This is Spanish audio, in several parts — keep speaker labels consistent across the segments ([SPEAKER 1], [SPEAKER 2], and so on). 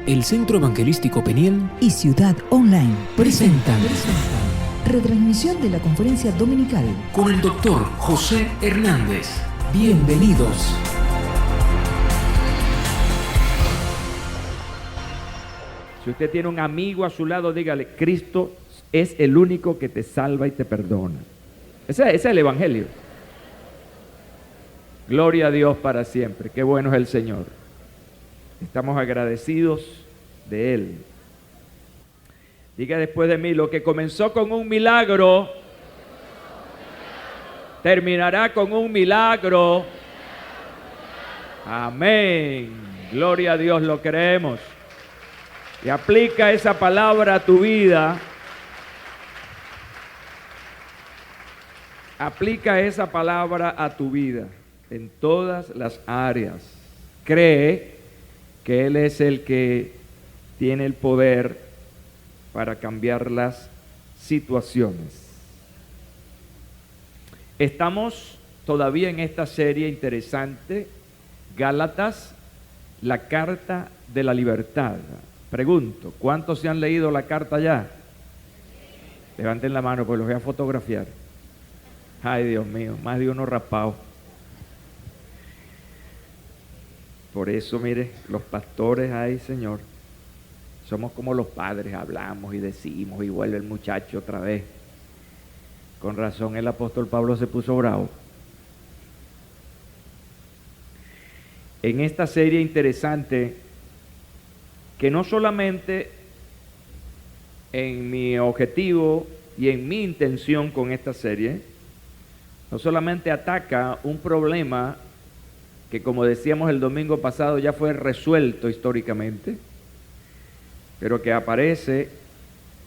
[SPEAKER 1] El Centro Evangelístico Peniel
[SPEAKER 2] y Ciudad Online
[SPEAKER 1] presentan
[SPEAKER 2] retransmisión de la conferencia dominical
[SPEAKER 1] con el doctor José Hernández. Bienvenidos.
[SPEAKER 3] Si usted tiene un amigo a su lado, dígale: Cristo es el único que te salva y te perdona. Ese es el Evangelio. Gloria a Dios para siempre. Qué bueno es el Señor. Estamos agradecidos de Él. Diga después de mí: lo que comenzó con un milagro, terminará con un milagro. Amén. Gloria a Dios, lo creemos. Y aplica esa palabra a tu vida. Aplica esa palabra a tu vida en todas las áreas. Cree que Él es el que tiene el poder para cambiar las situaciones. Estamos todavía en esta serie interesante, Gálatas, la carta de la libertad. Pregunto, ¿cuántos se han leído la carta ya? Levanten la mano, pues los voy a fotografiar. Ay, Dios mío, más de uno raspado. Por eso, mire, los pastores, ay, Señor, somos como los padres, hablamos y decimos y vuelve el muchacho otra vez. Con razón el apóstol Pablo se puso bravo. En esta serie interesante, que no solamente en mi objetivo y en mi intención con esta serie, no solamente ataca un problema que, como decíamos el domingo pasado, ya fue resuelto históricamente, pero que aparece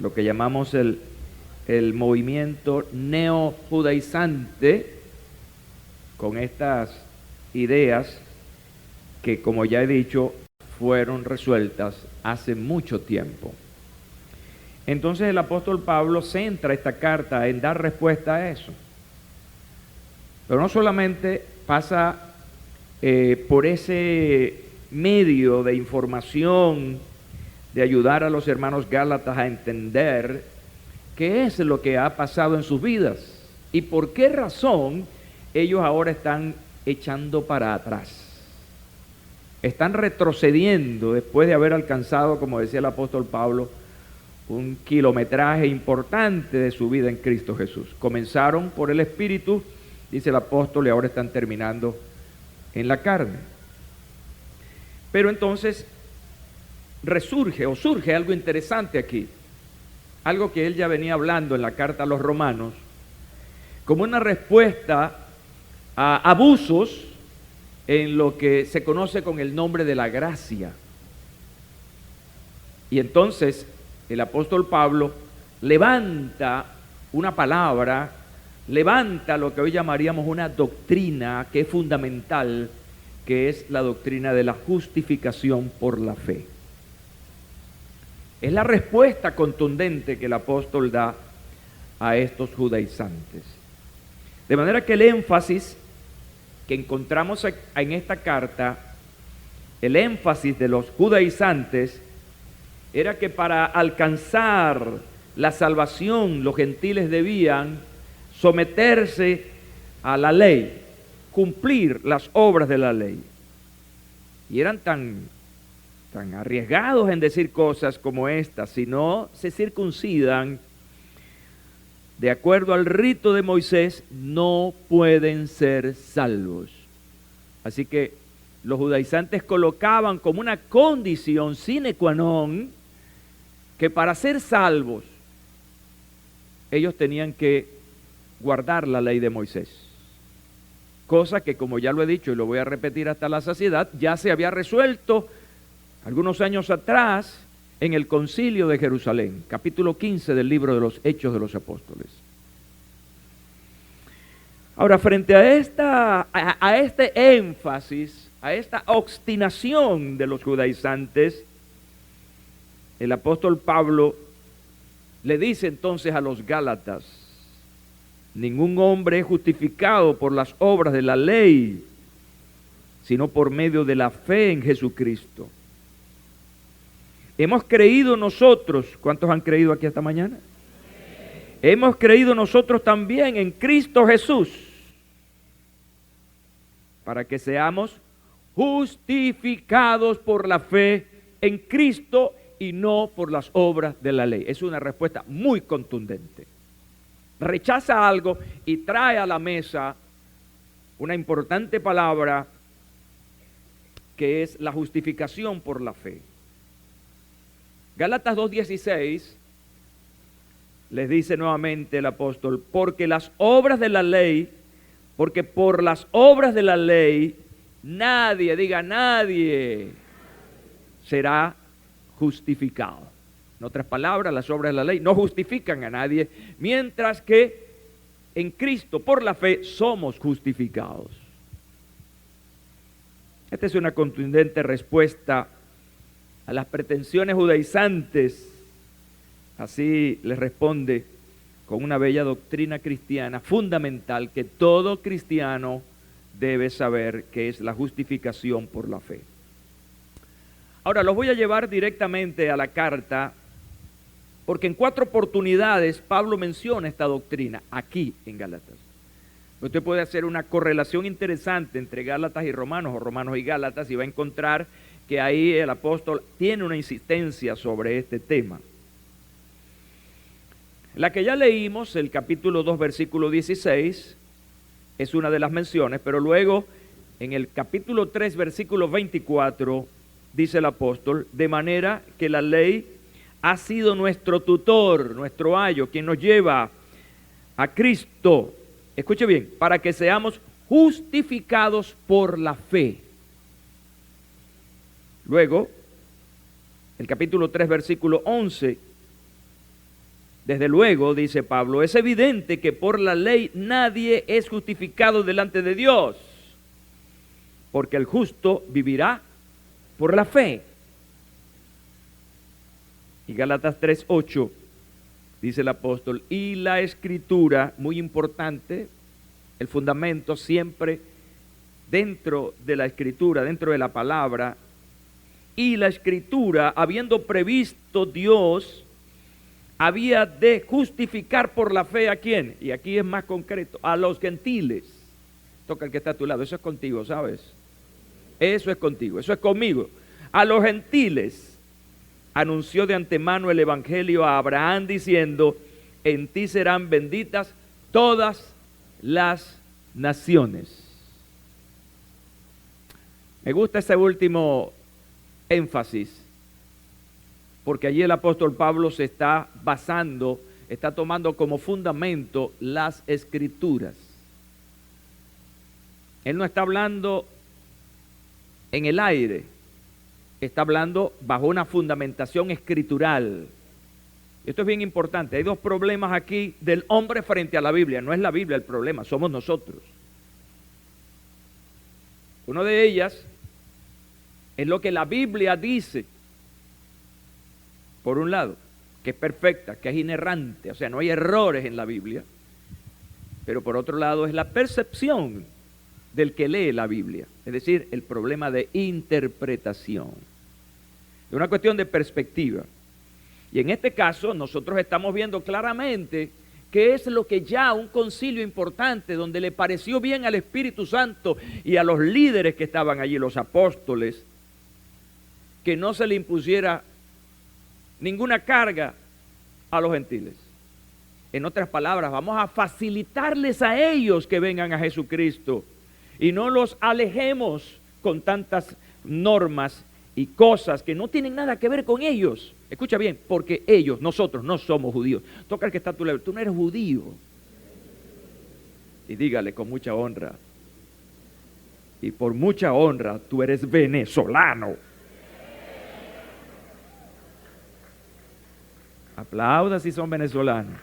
[SPEAKER 3] lo que llamamos el movimiento neojudaizante, con estas ideas que, como ya he dicho, fueron resueltas hace mucho tiempo. Entonces el apóstol Pablo centra esta carta en dar respuesta a eso. Pero no solamente pasa por ese medio de información, de ayudar a los hermanos gálatas a entender qué es lo que ha pasado en sus vidas y por qué razón ellos ahora están echando para atrás. Están retrocediendo después de haber alcanzado, como decía el apóstol Pablo, un kilometraje importante de su vida en Cristo Jesús. Comenzaron por el Espíritu, dice el apóstol, y ahora están terminando en la carne. Pero entonces surge algo interesante aquí, algo que él ya venía hablando en la carta a los romanos, como una respuesta a abusos en lo que se conoce con el nombre de la gracia. Y entonces el apóstol Pablo levanta una palabra, levanta lo que hoy llamaríamos una doctrina que es fundamental, que es la doctrina de la justificación por la fe. Es la respuesta contundente que el apóstol da a estos judaizantes. De manera que el énfasis que encontramos en esta carta, el énfasis de los judaizantes, era que para alcanzar la salvación los gentiles debían someterse a la ley, cumplir las obras de la ley. Y eran tan arriesgados en decir cosas como esta: si no se circuncidan de acuerdo al rito de Moisés, no pueden ser salvos. Así que los judaizantes colocaban como una condición sine qua non que para ser salvos ellos tenían que guardar la ley de Moisés. Cosa que, como ya lo he dicho y lo voy a repetir hasta la saciedad, ya se había resuelto algunos años atrás en el Concilio de Jerusalén, capítulo 15 del libro de los Hechos de los Apóstoles. Ahora, frente a este énfasis, a esta obstinación de los judaizantes, el apóstol Pablo le dice entonces a los gálatas: ningún hombre es justificado por las obras de la ley, sino por medio de la fe en Jesucristo. Hemos creído nosotros, ¿cuántos han creído aquí esta mañana? Hemos creído nosotros también en Cristo Jesús, para que seamos justificados por la fe en Cristo y no por las obras de la ley. Es una respuesta muy contundente. Rechaza algo y trae a la mesa una importante palabra que es la justificación por la fe. Gálatas 2:16 les dice nuevamente el apóstol, porque por las obras de la ley, nadie será justificado. En otras palabras, las obras de la ley no justifican a nadie, mientras que en Cristo, por la fe, somos justificados. Esta es una contundente respuesta a las pretensiones judaizantes. Así les responde con una bella doctrina cristiana fundamental que todo cristiano debe saber, que es la justificación por la fe. Ahora los voy a llevar directamente a la carta, porque en 4 oportunidades Pablo menciona esta doctrina aquí en Gálatas. Usted puede hacer una correlación interesante entre Gálatas y Romanos, o Romanos y Gálatas, y va a encontrar que ahí el apóstol tiene una insistencia sobre este tema. La que ya leímos, el capítulo 2, versículo 16, es una de las menciones, pero luego en el capítulo 3, versículo 24, dice el apóstol, de manera que la ley ha sido nuestro tutor, nuestro ayo, quien nos lleva a Cristo. Escuche bien, para que seamos justificados por la fe. Luego, el capítulo 3, versículo 11, desde luego, dice Pablo, es evidente que por la ley nadie es justificado delante de Dios, porque el justo vivirá por la fe. Y Gálatas 3:8 dice el apóstol, y la escritura, muy importante, el fundamento siempre dentro de la escritura, dentro de la palabra, y la escritura, habiendo previsto Dios, había de justificar por la fe ¿a quién? Y aquí es más concreto, a los gentiles. Toca el que está a tu lado, eso es contigo, ¿sabes? Eso es contigo, eso es conmigo. A los gentiles anunció de antemano el evangelio a Abraham diciendo, en ti serán benditas todas las naciones. Me gusta ese último énfasis, porque allí el apóstol Pablo se está basando, está tomando como fundamento las escrituras. Él no está hablando en el aire, está hablando bajo una fundamentación escritural. Esto es bien importante. Hay 2 problemas aquí del hombre frente a la Biblia. No es la Biblia el problema, somos nosotros. Una de ellas es lo que la Biblia dice, por un lado, que es perfecta, que es inerrante, o sea, no hay errores en la Biblia. Pero por otro lado es la percepción del que lee la Biblia, es decir, el problema de interpretación. Es una cuestión de perspectiva. Y en este caso nosotros estamos viendo claramente que es lo que ya un concilio importante, donde le pareció bien al Espíritu Santo y a los líderes que estaban allí, los apóstoles, que no se le impusiera ninguna carga a los gentiles. En otras palabras, vamos a facilitarles a ellos que vengan a Jesucristo y no los alejemos con tantas normas y cosas que no tienen nada que ver con ellos. Escucha bien, porque ellos, nosotros no somos judíos. Toca el que está a tu lado, tú no eres judío. Y dígale con mucha honra, y por mucha honra, tú eres venezolano. Aplauda si son venezolanos.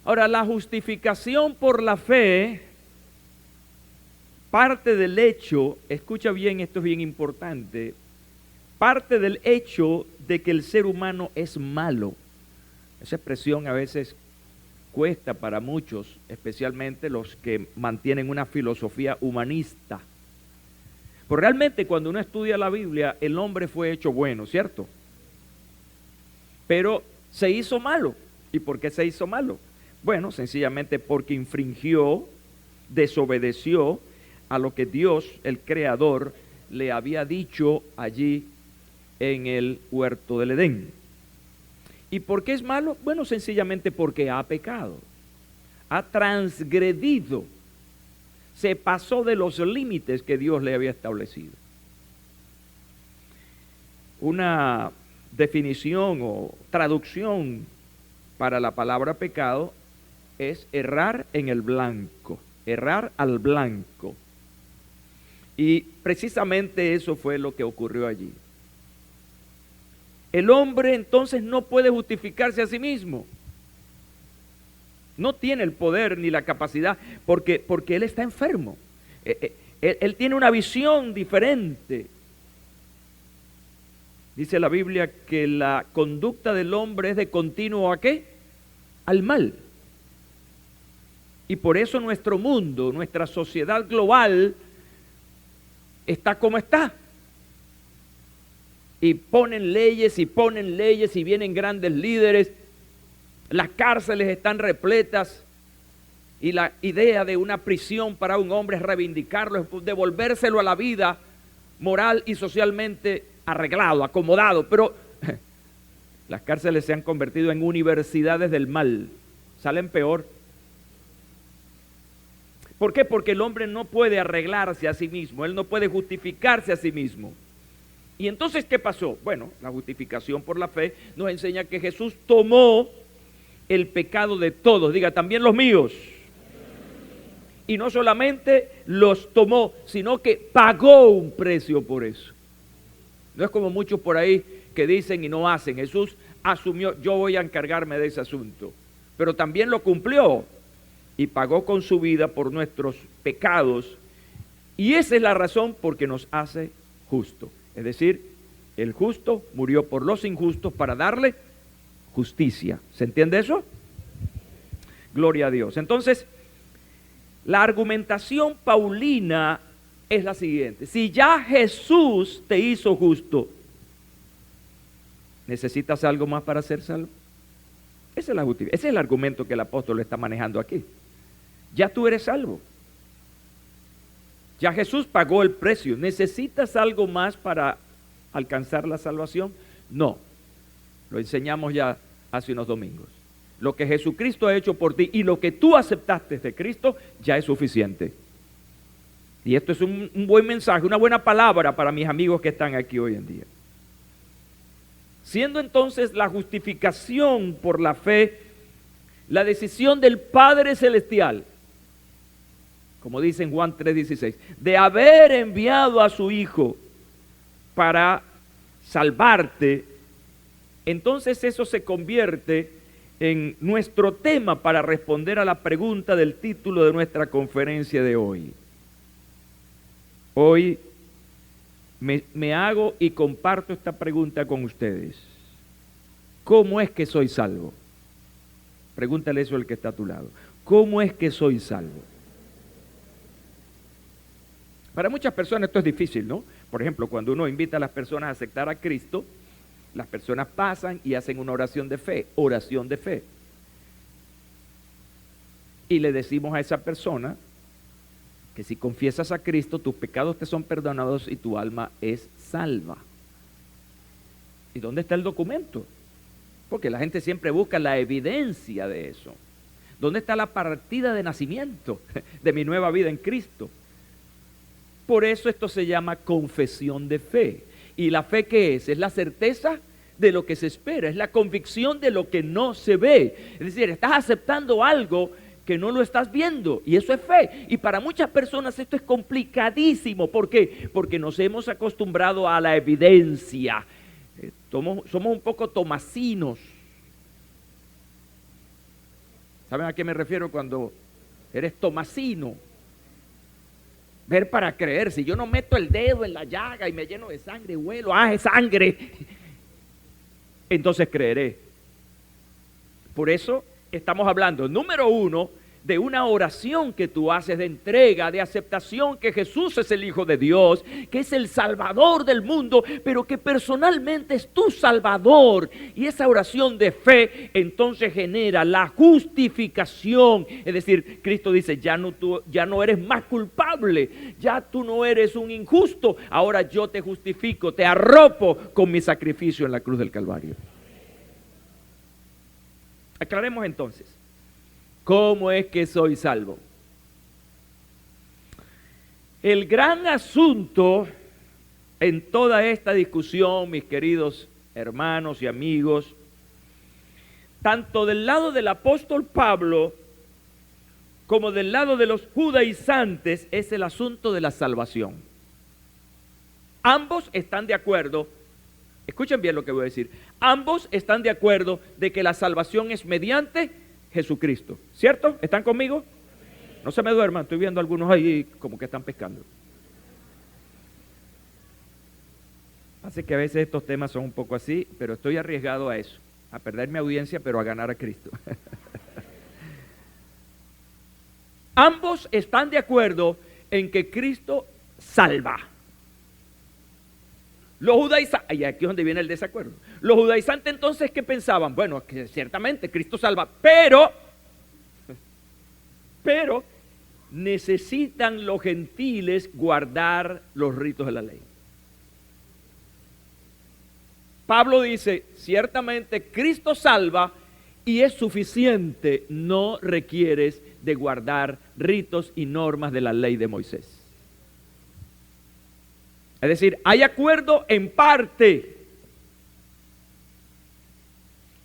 [SPEAKER 3] Ahora, la justificación por la fe parte del hecho, escucha bien, esto es bien importante, parte del hecho de que el ser humano es malo. Esa expresión a veces cuesta para muchos, especialmente los que mantienen una filosofía humanista. Pues realmente cuando uno estudia la Biblia, el hombre fue hecho bueno, ¿cierto? Pero se hizo malo. ¿Y por qué se hizo malo? Bueno, sencillamente porque infringió, desobedeció a lo que Dios, el Creador, le había dicho allí en el huerto del Edén. ¿Y por qué es malo? Bueno, sencillamente porque ha pecado, ha transgredido, se pasó de los límites que Dios le había establecido. Una definición o traducción para la palabra pecado es errar en el blanco, errar al blanco. Y precisamente eso fue lo que ocurrió allí. El hombre entonces no puede justificarse a sí mismo. No tiene el poder ni la capacidad porque él está enfermo. Él tiene una visión diferente. Dice la Biblia que la conducta del hombre es de continuo ¿a qué? Al mal. Y por eso nuestro mundo, nuestra sociedad global está como está. Y ponen leyes y vienen grandes líderes. Las cárceles están repletas y la idea de una prisión para un hombre es reivindicarlo, es devolvérselo a la vida moral y socialmente arreglado, acomodado. Pero las cárceles se han convertido en universidades del mal, salen peor. ¿Por qué? Porque el hombre no puede arreglarse a sí mismo, él no puede justificarse a sí mismo. Y entonces, ¿qué pasó? Bueno, la justificación por la fe nos enseña que Jesús tomó el pecado de todos, diga, también los míos. Y no solamente los tomó, sino que pagó un precio por eso. No es como muchos por ahí que dicen y no hacen. Jesús asumió, yo voy a encargarme de ese asunto. Pero también lo cumplió y pagó con su vida por nuestros pecados. Y esa es la razón por que nos hace justos. Es decir, el justo murió por los injustos para darle justicia. ¿Se entiende eso? Gloria a Dios. Entonces, la argumentación paulina es la siguiente. Si ya Jesús te hizo justo, ¿necesitas algo más para ser salvo? Esa es la justicia. Ese es el argumento que el apóstol está manejando aquí. Ya tú eres salvo. Ya Jesús pagó el precio. ¿Necesitas algo más para alcanzar la salvación? No. Lo enseñamos ya hace unos domingos. Lo que Jesucristo ha hecho por ti y lo que tú aceptaste de Cristo ya es suficiente. Y esto es un buen mensaje, una buena palabra para mis amigos que están aquí hoy en día. Siendo entonces la justificación por la fe la decisión del Padre Celestial, como dice en Juan 3:16, de haber enviado a su Hijo para salvarte, entonces eso se convierte en nuestro tema para responder a la pregunta del título de nuestra conferencia de hoy. Hoy me hago y comparto esta pregunta con ustedes. ¿Cómo es que soy salvo? Pregúntale eso al que está a tu lado. ¿Cómo es que soy salvo? Para muchas personas esto es difícil, ¿no? Por ejemplo, cuando uno invita a las personas a aceptar a Cristo, las personas pasan y hacen una oración de fe. Y le decimos a esa persona que si confiesas a Cristo, tus pecados te son perdonados y tu alma es salva. ¿Y dónde está el documento? Porque la gente siempre busca la evidencia de eso. ¿Dónde está la partida de nacimiento de mi nueva vida en Cristo? Por eso esto se llama confesión de fe. ¿Y la fe qué es? Es la certeza de lo que se espera, es la convicción de lo que no se ve. Es decir, estás aceptando algo que no lo estás viendo, y eso es fe. Y para muchas personas esto es complicadísimo. ¿Por qué? Porque nos hemos acostumbrado a la evidencia. Somos un poco tomasinos. ¿Saben a qué me refiero cuando eres tomasino? Ver para creer. Si yo no meto el dedo en la llaga y me lleno de sangre, huelo, es sangre, entonces creeré. Por eso estamos hablando, número uno, de una oración que tú haces de entrega, de aceptación que Jesús es el Hijo de Dios, que es el Salvador del mundo, pero que personalmente es tu Salvador. Y esa oración de fe entonces genera la justificación. Es decir, Cristo dice, ya no eres más culpable, ya tú no eres un injusto, ahora yo te justifico, te arropo con mi sacrificio en la cruz del Calvario. Aclaremos entonces, ¿cómo es que soy salvo? El gran asunto en toda esta discusión, mis queridos hermanos y amigos, tanto del lado del apóstol Pablo como del lado de los judaizantes, es el asunto de la salvación. Ambos están de acuerdo, escuchen bien lo que voy a decir, ambos están de acuerdo de que la salvación es mediante Jesucristo, ¿cierto? ¿Están conmigo? No se me duerman, estoy viendo algunos ahí como que están pescando. Así que a veces estos temas son un poco así, pero estoy arriesgado a eso, a perder mi audiencia, pero a ganar a Cristo. Ambos están de acuerdo en que Cristo salva. Los judaizantes, y aquí es donde viene el desacuerdo. Los judaizantes entonces, ¿qué pensaban? Bueno, que ciertamente Cristo salva, pero necesitan los gentiles guardar los ritos de la ley. Pablo dice, ciertamente Cristo salva y es suficiente, no requieres de guardar ritos y normas de la ley de Moisés. Es decir, hay acuerdo en parte.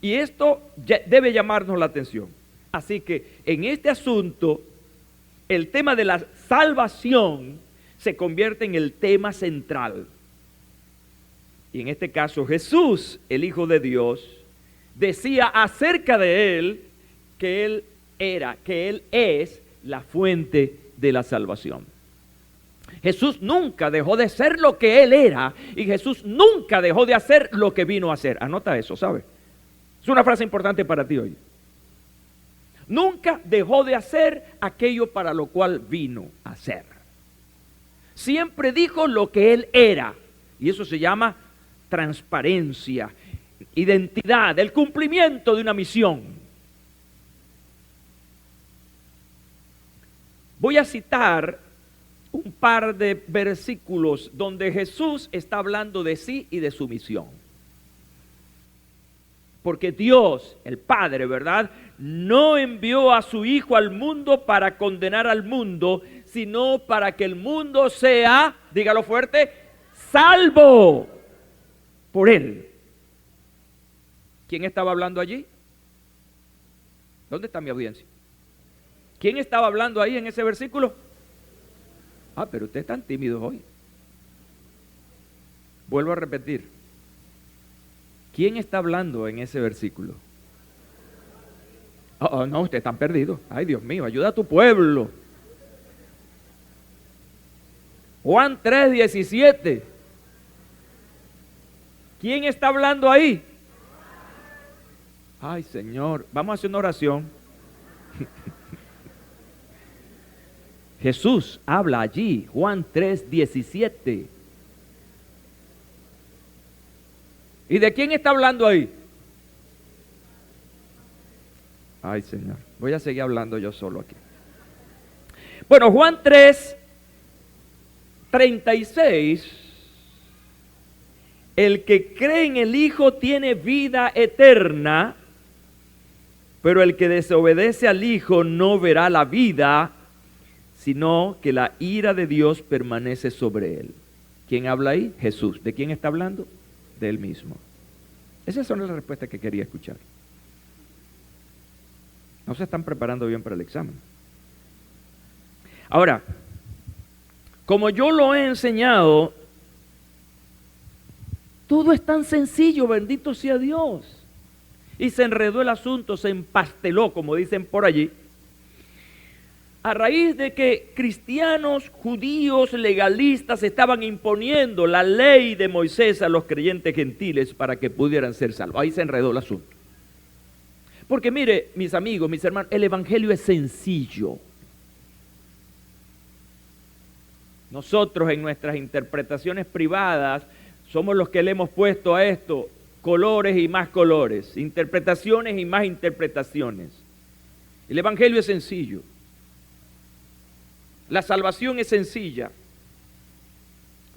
[SPEAKER 3] Y esto debe llamarnos la atención. Así que en este asunto, el tema de la salvación se convierte en el tema central. Y en este caso Jesús, el Hijo de Dios, decía acerca de Él que Él es la fuente de la salvación. Jesús nunca dejó de ser lo que Él era y Jesús nunca dejó de hacer lo que vino a hacer. Anota eso, ¿sabe? Es una frase importante para ti hoy. Nunca dejó de hacer aquello para lo cual vino a hacer. Siempre dijo lo que Él era y eso se llama transparencia, identidad, el cumplimiento de una misión. Voy a citar un par de versículos donde Jesús está hablando de sí y de su misión. Porque Dios, el Padre, ¿verdad?, no envió a su Hijo al mundo para condenar al mundo, sino para que el mundo sea, dígalo fuerte, salvo por Él. ¿Quién estaba hablando allí? ¿Dónde está mi audiencia? ¿Quién estaba hablando ahí en ese versículo? Ah, pero ustedes están tímidos hoy. Vuelvo a repetir. ¿Quién está hablando en ese versículo? Oh, no, ustedes están perdidos. Ay, Dios mío, ayuda a tu pueblo. Juan 3:17. ¿Quién está hablando ahí? Ay, Señor, vamos a hacer una oración. Jesús habla allí, Juan 3:17. ¿Y de quién está hablando ahí? Ay, Señor, voy a seguir hablando yo solo aquí. Bueno, Juan 3:36, el que cree en el Hijo tiene vida eterna, pero el que desobedece al Hijo no verá la vida, sino que la ira de Dios permanece sobre él. ¿Quién habla ahí? Jesús. ¿De quién está hablando? De él mismo. Esas son las respuestas que quería escuchar. No se están preparando bien para el examen. Ahora, como yo lo he enseñado, todo es tan sencillo, bendito sea Dios. Y se enredó el asunto, se empasteló, como dicen por allí, a raíz de que cristianos, judíos, legalistas estaban imponiendo la ley de Moisés a los creyentes gentiles para que pudieran ser salvos. Ahí se enredó el asunto. Porque mire, mis amigos, mis hermanos, el Evangelio es sencillo. Nosotros en nuestras interpretaciones privadas somos los que le hemos puesto a esto colores y más colores, interpretaciones y más interpretaciones. El Evangelio es sencillo. La salvación es sencilla.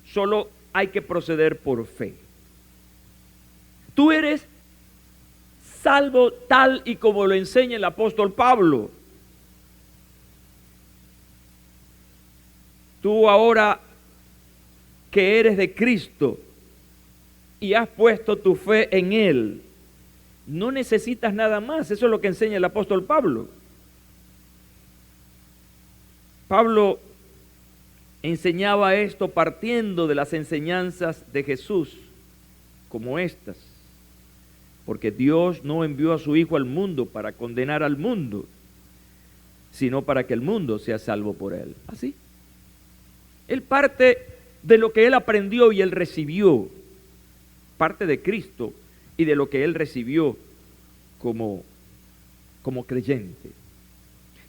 [SPEAKER 3] Solo hay que proceder por fe. Tú eres salvo tal y como lo enseña el apóstol Pablo. Tú ahora que eres de Cristo y has puesto tu fe en Él, no necesitas nada más. Eso es lo que enseña el apóstol Pablo. Pablo enseñaba esto partiendo de las enseñanzas de Jesús, como estas. Porque Dios no envió a su Hijo al mundo para condenar al mundo, sino para que el mundo sea salvo por Él. ¿Así? Él parte de lo que Él aprendió y Él recibió. Parte de Cristo y de lo que Él recibió como creyente.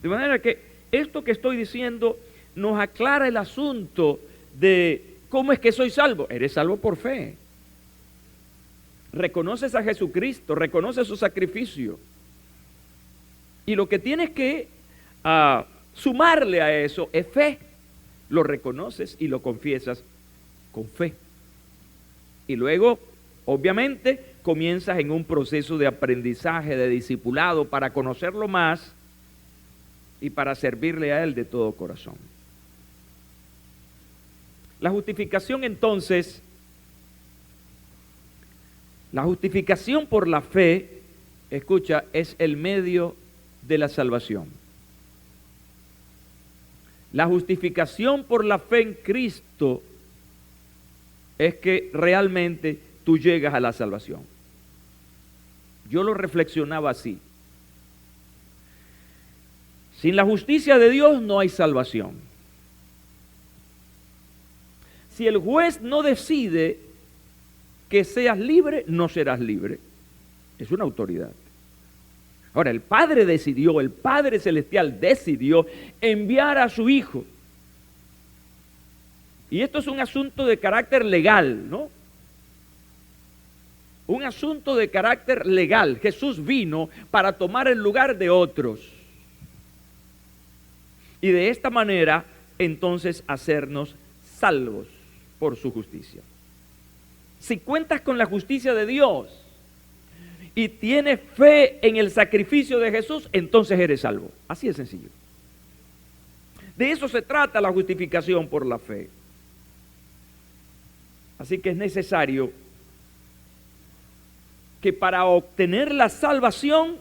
[SPEAKER 3] De manera que esto que estoy diciendo nos aclara el asunto de cómo es que soy salvo. Eres salvo por fe. Reconoces a Jesucristo, reconoces su sacrificio. Y lo que tienes que sumarle a eso es fe. Lo reconoces y lo confiesas con fe. Y luego, obviamente, comienzas en un proceso de aprendizaje, de discipulado, para conocerlo más y para servirle a Él de todo corazón. La justificación entonces, la justificación por la fe, escucha, es el medio de la salvación. La justificación por la fe en Cristo es que realmente tú llegas a la salvación. Yo lo reflexionaba así. Sin la justicia de Dios no hay salvación. Si el juez no decide que seas libre, no serás libre. Es una autoridad. Ahora, el Padre decidió, el Padre Celestial decidió enviar a su Hijo. Y esto es un asunto de carácter legal, ¿no? Un asunto de carácter legal. Jesús vino para tomar el lugar de otros. Y de esta manera, entonces, hacernos salvos por su justicia. Si cuentas con la justicia de Dios y tienes fe en el sacrificio de Jesús, entonces eres salvo. Así de sencillo. De eso se trata la justificación por la fe. Así que es necesario que para obtener la salvación,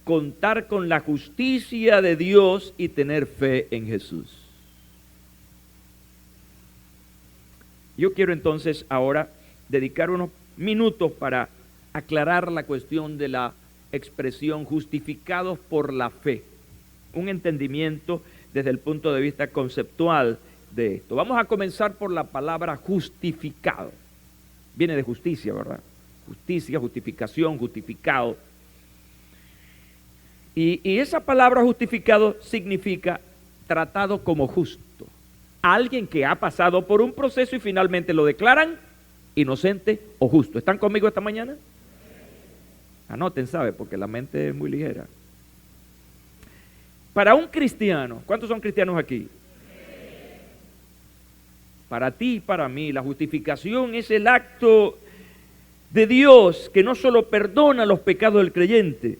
[SPEAKER 3] contar con la justicia de Dios y tener fe en Jesús. Yo quiero entonces ahora dedicar unos minutos para aclarar la cuestión de la expresión justificados por la fe. Un entendimiento desde el punto de vista conceptual de esto. Vamos a comenzar por la palabra justificado. Viene de justicia, ¿verdad? Justicia, justificación, justificado. Y esa palabra justificado significa tratado como justo. Alguien que ha pasado por un proceso y finalmente lo declaran inocente o justo. ¿Están conmigo esta mañana? Anoten, ¿sabe? Porque la mente es muy ligera. Para un cristiano, ¿cuántos son cristianos aquí? Para ti y para mí, la justificación es el acto de Dios que no solo perdona los pecados del creyente,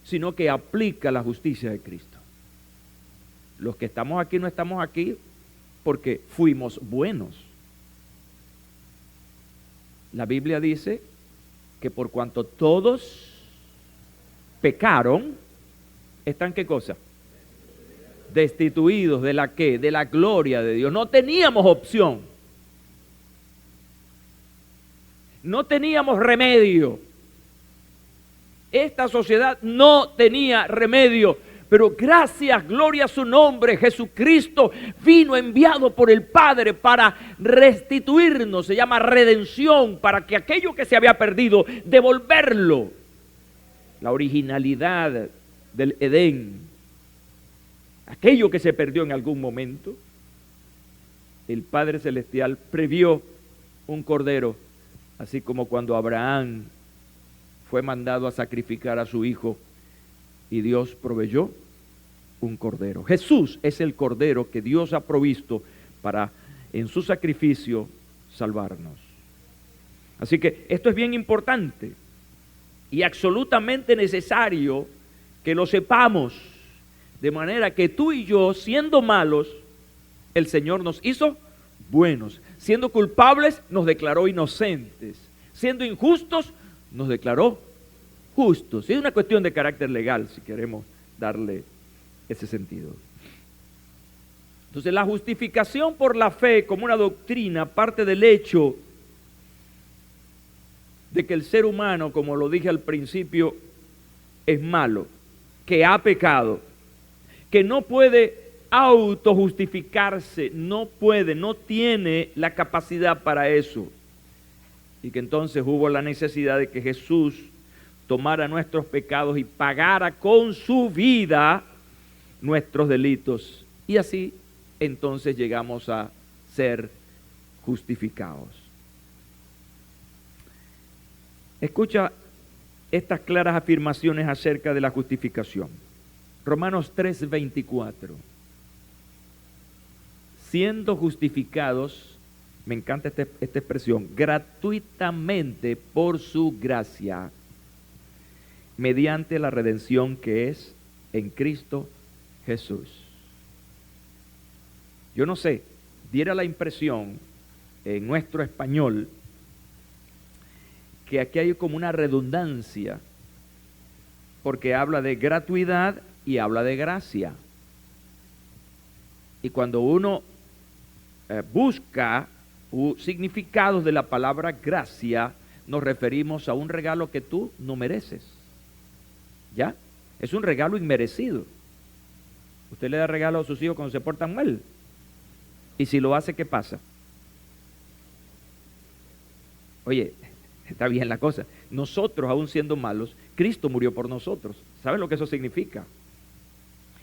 [SPEAKER 3] sino que aplica la justicia de Cristo. Los que estamos aquí no estamos aquí porque fuimos buenos. La Biblia dice que por cuanto todos pecaron, ¿están qué cosa? Destituidos de la ¿qué? De la gloria de Dios. No teníamos opción. No teníamos remedio. Esta sociedad no tenía remedio. Pero gracias, gloria a su nombre, Jesucristo vino enviado por el Padre para restituirnos, se llama redención, para que aquello que se había perdido, devolverlo. la originalidad del Edén, aquello que se perdió en algún momento, el Padre Celestial previó un cordero, así como cuando Abraham fue mandado a sacrificar a su hijo y Dios proveyó un cordero. Jesús es el cordero que Dios ha provisto para en su sacrificio salvarnos. Así que esto es bien importante y absolutamente necesario que lo sepamos, de manera que tú y yo, siendo malos, el Señor nos hizo buenos, siendo culpables nos declaró inocentes, siendo injustos nos declaró justos. Es una cuestión de carácter legal, si queremos darle ese sentido. Entonces, la justificación por la fe como una doctrina parte del hecho de que el ser humano, como lo dije al principio, es malo, que ha pecado, que no puede autojustificarse, no tiene la capacidad para eso. Y que entonces hubo la necesidad de que Jesús tomara nuestros pecados y pagara con su vida nuestros delitos. Y así entonces llegamos a ser justificados. Escucha estas claras afirmaciones acerca de la justificación. Romanos 3:24. Siendo justificados, me encanta esta expresión, gratuitamente por su gracia, mediante la redención que es en Cristo Jesús. Yo no sé, diera la impresión en nuestro español que aquí hay como una redundancia, porque habla de gratuidad y habla de gracia. Y cuando uno busca significados de la palabra gracia, nos referimos a un regalo que tú no mereces. ¿Ya? Es un regalo inmerecido. Usted le da regalo a sus hijos cuando se portan mal. Y si lo hace, ¿qué pasa? Oye, está bien la cosa. Nosotros, aún siendo malos, Cristo murió por nosotros. ¿Saben lo que eso significa?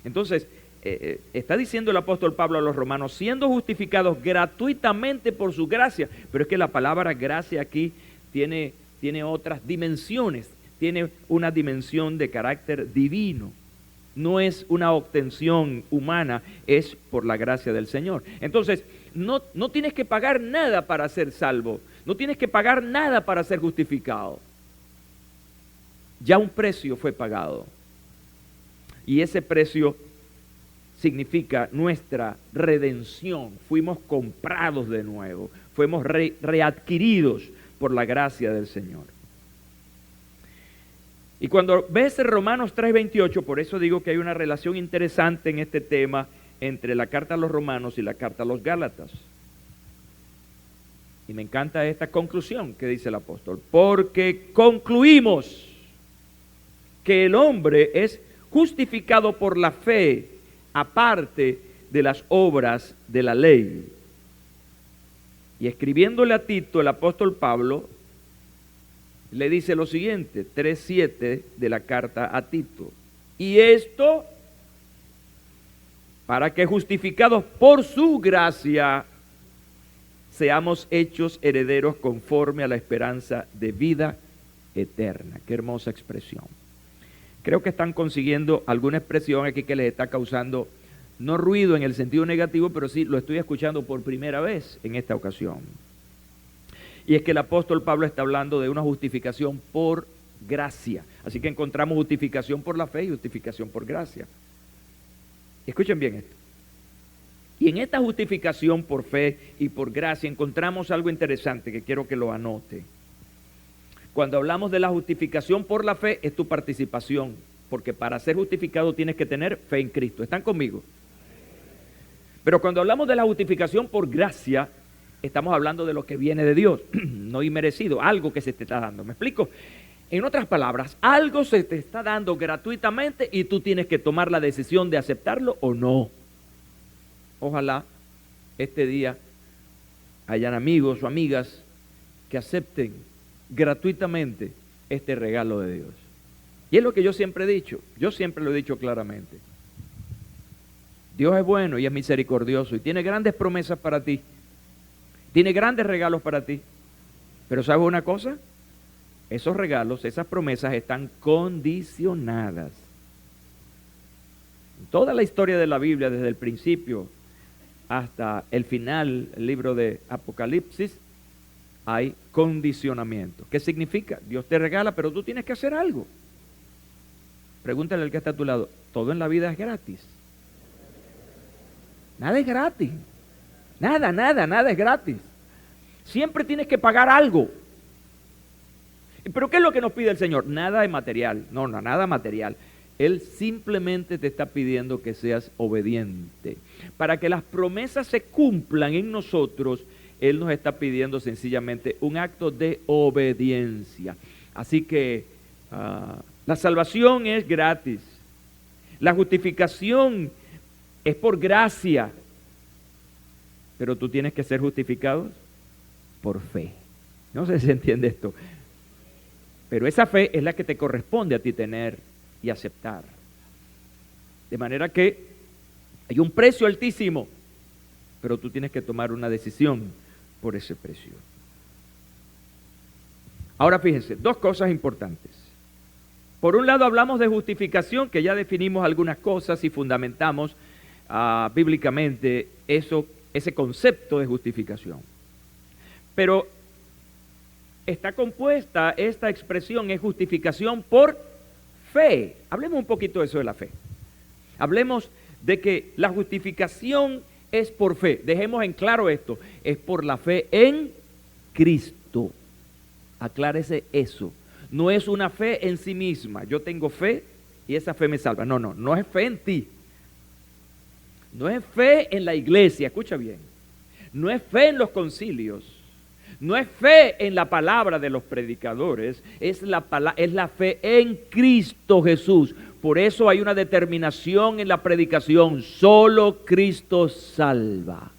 [SPEAKER 3] Entonces, está diciendo el apóstol Pablo a los romanos, siendo justificados gratuitamente por su gracia. Pero es que la palabra gracia aquí tiene otras dimensiones. Tiene una dimensión de carácter divino. No es una obtención humana, es por la gracia del Señor. Entonces, no tienes que pagar nada para ser salvo. No tienes que pagar nada para ser justificado. Ya un precio fue pagado. Y ese precio significa nuestra redención. Fuimos comprados de nuevo. Fuimos readquiridos por la gracia del Señor. Y cuando ves Romanos 3:28, por eso digo que hay una relación interesante en este tema entre la carta a los romanos y la carta a los gálatas. Y me encanta esta conclusión que dice el apóstol. Porque concluimos que el hombre es justificado por la fe, aparte de las obras de la ley. Y escribiéndole a Tito, el apóstol Pablo le dice lo siguiente, 3:7 de la carta a Tito. Y esto, para que justificados por su gracia, seamos hechos herederos conforme a la esperanza de vida eterna. Qué hermosa expresión. Creo que están consiguiendo alguna expresión aquí que les está causando, no ruido en el sentido negativo, pero sí lo estoy escuchando por primera vez en esta ocasión. Y es que el apóstol Pablo está hablando de una justificación por gracia. Así que encontramos justificación por la fe y justificación por gracia. Escuchen bien esto. Y en esta justificación por fe y por gracia encontramos algo interesante que quiero que lo anote. Cuando hablamos de la justificación por la fe, es tu participación, porque para ser justificado tienes que tener fe en Cristo. ¿Están conmigo? Pero cuando hablamos de la justificación por gracia, estamos hablando de lo que viene de Dios, no inmerecido, algo que se te está dando. ¿Me explico? En otras palabras, algo se te está dando gratuitamente y tú tienes que tomar la decisión de aceptarlo o no. Ojalá este día hayan amigos o amigas que acepten gratuitamente este regalo de Dios. Y es lo que yo siempre he dicho, yo siempre lo he dicho claramente. Dios es bueno y es misericordioso y tiene grandes promesas para ti, tiene grandes regalos para ti. Pero ¿sabes una cosa? Esos regalos, esas promesas están condicionadas. En toda la historia de la Biblia, desde el principio hasta el final, el libro de Apocalipsis, hay condicionamiento. ¿Qué significa? Dios te regala, pero tú tienes que hacer algo. Pregúntale al que está a tu lado, todo en la vida es gratis. Nada es gratis. Nada es gratis. Siempre tienes que pagar algo. ¿Pero qué es lo que nos pide el Señor? Nada de material. No, nada material. Él simplemente te está pidiendo que seas obediente. Para que las promesas se cumplan en nosotros, Él nos está pidiendo sencillamente un acto de obediencia. Así que la salvación es gratis. La justificación es por gracia. Pero tú tienes que ser justificado por fe. No sé si se entiende esto. Pero esa fe es la que te corresponde a ti tener y aceptar. De manera que hay un precio altísimo, pero tú tienes que tomar una decisión por ese precio. Ahora fíjense, dos cosas importantes. Por un lado hablamos de justificación, que ya definimos algunas cosas y fundamentamos bíblicamente ese concepto de justificación. Pero está compuesta esta expresión, es justificación por fe. Hablemos un poquito de eso de la fe. Hablemos de que la justificación es por fe. Dejemos en claro esto, es por la fe en Cristo. Aclárese eso. No es una fe en sí misma. Yo tengo fe y esa fe me salva. No es fe en ti. No es fe en la iglesia, escucha bien. No es fe en los concilios. No es fe en la palabra de los predicadores, es la fe en Cristo Jesús. Por eso hay una determinación en la predicación, solo Cristo salva.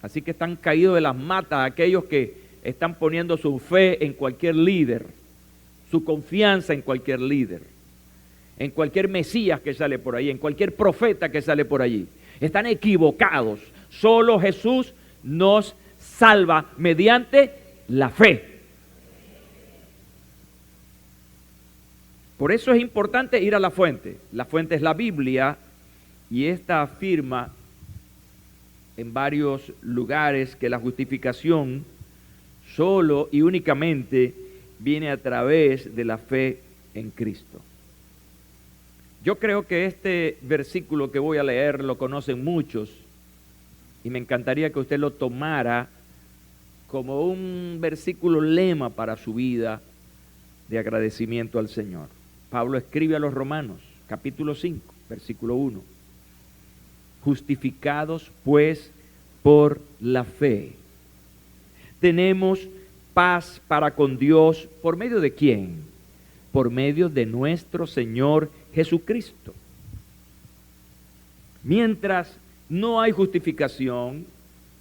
[SPEAKER 3] Así que están caídos de las matas aquellos que están poniendo su fe en cualquier líder, su confianza en cualquier líder, en cualquier Mesías que sale por ahí, en cualquier profeta que sale por allí. Están equivocados, solo Jesús nos salva mediante la fe. Por eso es importante ir a la fuente. La fuente es la Biblia y esta afirma en varios lugares que la justificación solo y únicamente viene a través de la fe en Cristo. Yo creo que este versículo que voy a leer lo conocen muchos. Y me encantaría que usted lo tomara como un versículo lema para su vida de agradecimiento al Señor. Pablo escribe a los Romanos, capítulo 5, versículo 1. Justificados pues por la fe, tenemos paz para con Dios. ¿Por medio de quién? Por medio de nuestro Señor Jesucristo. Mientras no hay justificación,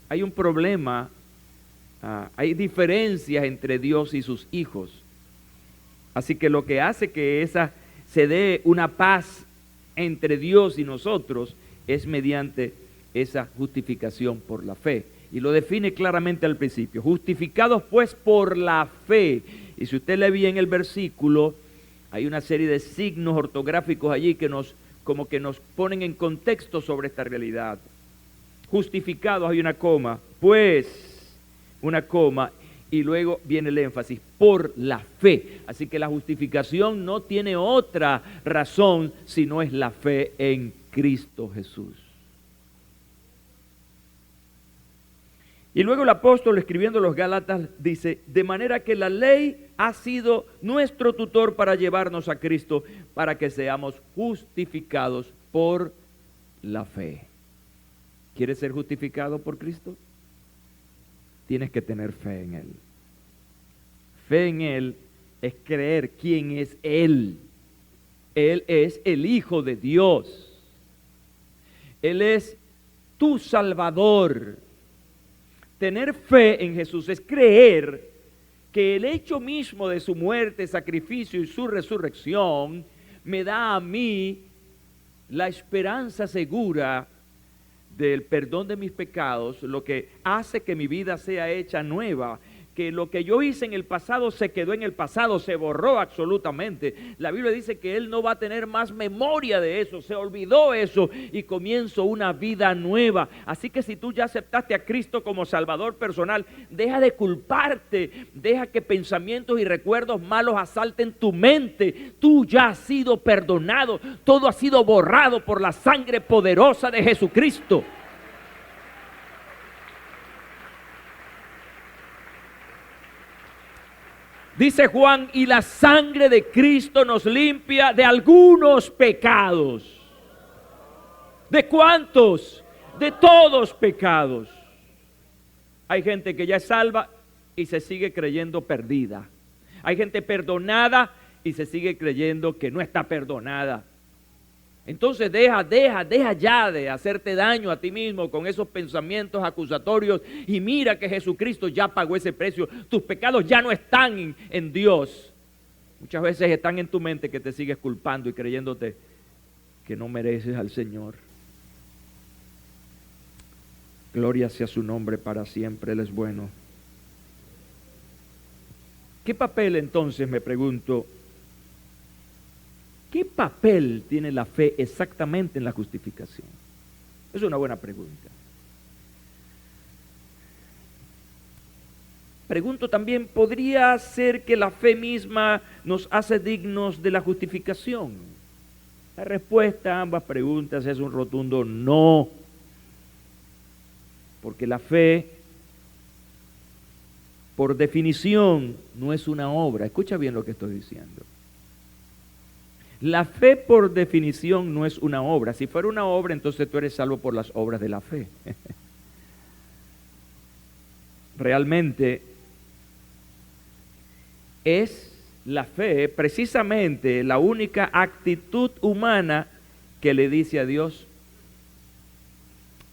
[SPEAKER 3] hay un problema, hay diferencias entre Dios y sus hijos. Así que lo que hace que se dé una paz entre Dios y nosotros es mediante esa justificación por la fe. Y lo define claramente al principio. Justificados pues por la fe. Y si usted lee bien el versículo, hay una serie de signos ortográficos allí que nos ponen en contexto sobre esta realidad. Justificados, hay una coma, pues, una coma, y luego viene el énfasis, por la fe. Así que la justificación no tiene otra razón sino es la fe en Cristo Jesús. Y luego el apóstol, escribiendo a los Gálatas, dice, de manera que la ley ha sido nuestro tutor para llevarnos a Cristo, para que seamos justificados por la fe. ¿Quieres ser justificado por Cristo? Tienes que tener fe en Él. Fe en Él es creer quién es Él. Él es el Hijo de Dios. Él es tu Salvador. Tener fe en Jesús es creer que el hecho mismo de su muerte, sacrificio y su resurrección me da a mí la esperanza segura del perdón de mis pecados, lo que hace que mi vida sea hecha nueva, que lo que yo hice en el pasado se quedó en el pasado, se borró absolutamente. La Biblia dice que Él no va a tener más memoria de eso, se olvidó eso y comienzo una vida nueva. Así que si tú ya aceptaste a Cristo como Salvador personal, deja de culparte, deja que pensamientos y recuerdos malos asalten tu mente. Tú ya has sido perdonado, todo ha sido borrado por la sangre poderosa de Jesucristo. Dice Juan, y la sangre de Cristo nos limpia de algunos pecados. ¿De cuántos? De todos pecados. Hay gente que ya es salva y se sigue creyendo perdida. Hay gente perdonada y se sigue creyendo que no está perdonada. Entonces deja ya de hacerte daño a ti mismo con esos pensamientos acusatorios y mira que Jesucristo ya pagó ese precio. Tus pecados ya no están en Dios. Muchas veces están en tu mente que te sigues culpando y creyéndote que no mereces al Señor. Gloria sea su nombre para siempre, Él es bueno. ¿Qué papel entonces, me pregunto, qué papel tiene la fe exactamente en la justificación? Es una buena pregunta. Pregunto también, ¿podría ser que la fe misma nos hace dignos de la justificación? La respuesta a ambas preguntas es un rotundo no. Porque la fe, por definición, no es una obra. Escucha bien lo que estoy diciendo. La fe, por definición, no es una obra. Si fuera una obra, entonces tú eres salvo por las obras de la fe. Realmente es la fe precisamente la única actitud humana que le dice a Dios,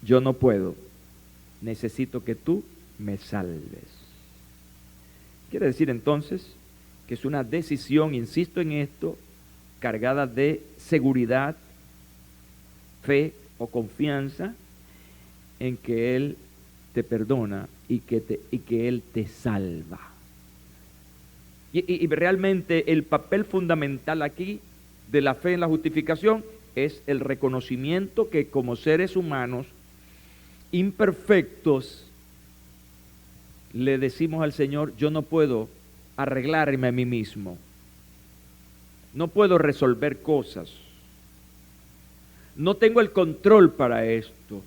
[SPEAKER 3] yo no puedo, necesito que tú me salves. Quiere decir entonces que es una decisión, insisto en esto, cargada de seguridad, fe o confianza en que Él te perdona y que Él te salva. Y realmente el papel fundamental aquí de la fe en la justificación es el reconocimiento que como seres humanos imperfectos le decimos al Señor, yo no puedo arreglarme a mí mismo. No puedo resolver cosas. No tengo el control para esto.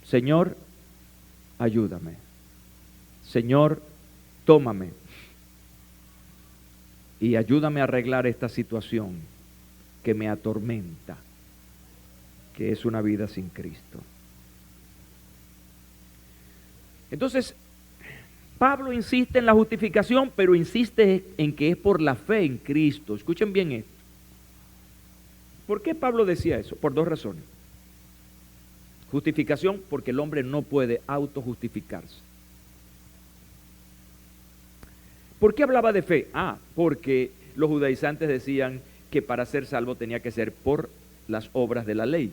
[SPEAKER 3] Señor, ayúdame. Señor, tómame. Y ayúdame a arreglar esta situación que me atormenta, que es una vida sin Cristo. Entonces, Pablo insiste en la justificación, pero insiste en que es por la fe en Cristo. Escuchen bien esto. ¿Por qué Pablo decía eso? Por dos razones. Justificación, porque el hombre no puede autojustificarse. ¿Por qué hablaba de fe? Porque los judaizantes decían que para ser salvo tenía que ser por las obras de la ley.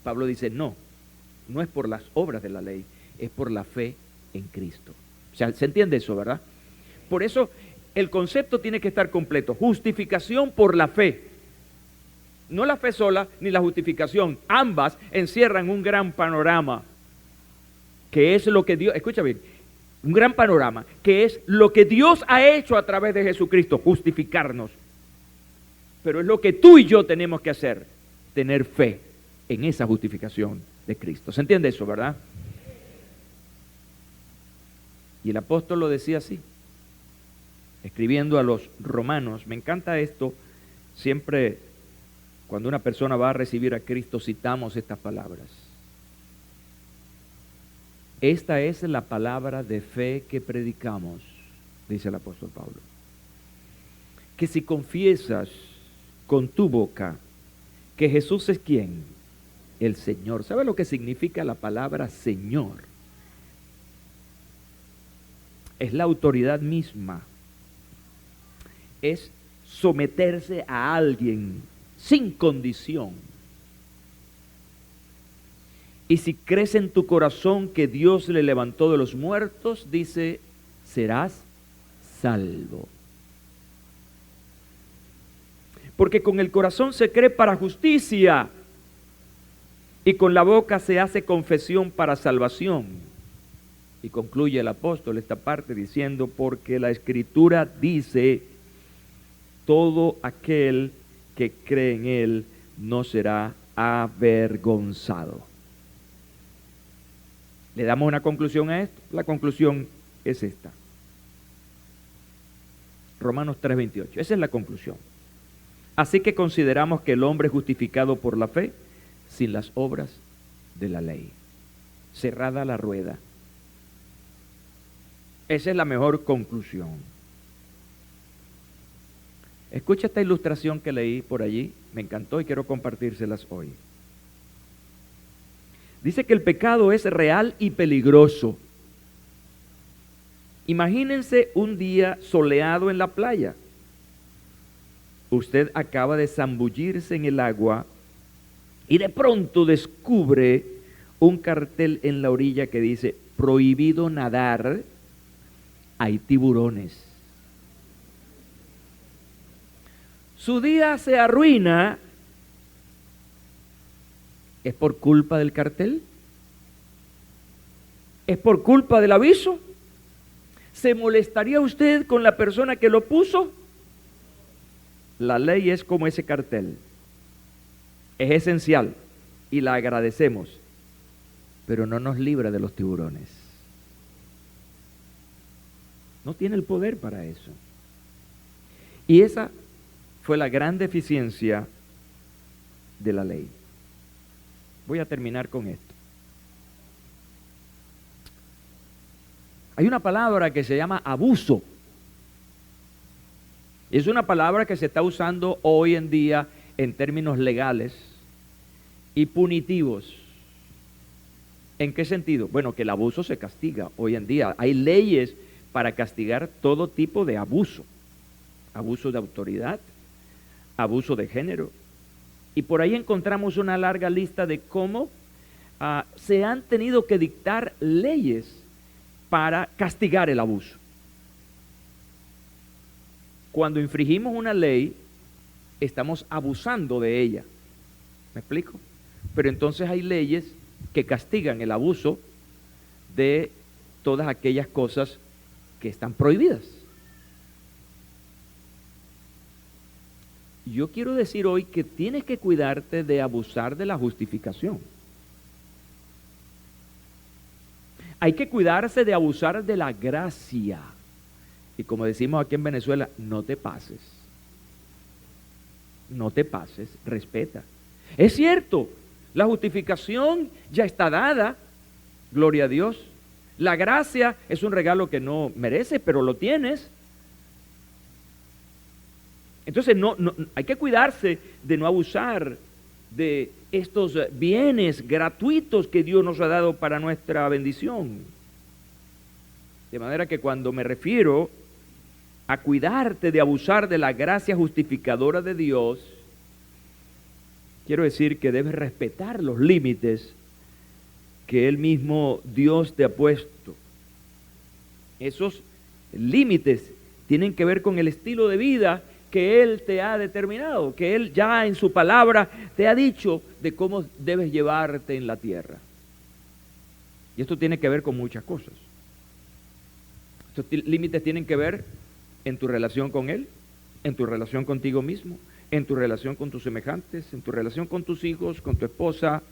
[SPEAKER 3] Pablo dice, no es por las obras de la ley, es por la fe en Cristo. O sea, ¿se entiende eso, verdad? Por eso el concepto tiene que estar completo. Justificación por la fe. No la fe sola ni la justificación. Ambas encierran un gran panorama, que es lo que Dios, escucha bien, un gran panorama, que es lo que Dios ha hecho a través de Jesucristo, justificarnos. Pero es lo que tú y yo tenemos que hacer, tener fe en esa justificación de Cristo. ¿Se entiende eso, verdad? Y el apóstol lo decía así, escribiendo a los romanos. Me encanta esto, siempre cuando una persona va a recibir a Cristo citamos estas palabras. Esta es la palabra de fe que predicamos, dice el apóstol Pablo. Que si confiesas con tu boca que Jesús es ¿quién? El Señor. ¿Sabe lo que significa la palabra Señor? es la autoridad misma. Es someterse a alguien sin condición. Y si crees en tu corazón que Dios le levantó de los muertos, dice, serás salvo. Porque con el corazón se cree para justicia y con la boca se hace confesión para salvación. Y concluye el apóstol esta parte diciendo, porque la Escritura dice, todo aquel que cree en Él no será avergonzado. ¿Le damos una conclusión a esto? La conclusión es esta. Romanos 3:28. Esa es la conclusión. Así que consideramos que el hombre es justificado por la fe sin las obras de la ley. Cerrada la rueda. Esa es la mejor conclusión. Escucha esta ilustración que leí por allí, me encantó y quiero compartírselas hoy. Dice que el pecado es real y peligroso. Imagínense un día soleado en la playa. Usted acaba de zambullirse en el agua y de pronto descubre un cartel en la orilla que dice, prohibido nadar, hay tiburones. Su día se arruina. ¿Es por culpa del cartel? ¿Es por culpa del aviso? ¿Se molestaría usted con la persona que lo puso? La ley es como ese cartel. Es esencial y la agradecemos, pero no nos libra de los tiburones. No tiene el poder para eso. Y esa fue la gran deficiencia de la ley. Voy a terminar con esto. Hay una palabra que se llama abuso. Es una palabra que se está usando hoy en día en términos legales y punitivos. ¿En qué sentido? Bueno, que el abuso se castiga hoy en día. Hay leyes para castigar todo tipo de abuso. Abuso de autoridad, abuso de género. Y por ahí encontramos una larga lista de cómo se han tenido que dictar leyes para castigar el abuso. Cuando infringimos una ley, estamos abusando de ella. ¿Me explico? Pero entonces hay leyes que castigan el abuso de todas aquellas cosas que están prohibidas. Yo quiero decir hoy que tienes que cuidarte de abusar de la justificación. Hay que cuidarse de abusar de la gracia. Y como decimos aquí en Venezuela, no te pases. No te pases, respeta. Es cierto, la justificación ya está dada, gloria a Dios. La gracia es un regalo que no mereces, pero lo tienes. Entonces hay que cuidarse de no abusar de estos bienes gratuitos que Dios nos ha dado para nuestra bendición. De manera que cuando me refiero a cuidarte de abusar de la gracia justificadora de Dios, quiero decir que debes respetar los límites que Él mismo, Dios, te ha puesto. Esos límites tienen que ver con el estilo de vida que Él te ha determinado, que Él ya en su palabra te ha dicho de cómo debes llevarte en la tierra. Y esto tiene que ver con muchas cosas. Estos límites tienen que ver en tu relación con Él, en tu relación contigo mismo, en tu relación con tus semejantes, en tu relación con tus hijos, con tu esposa,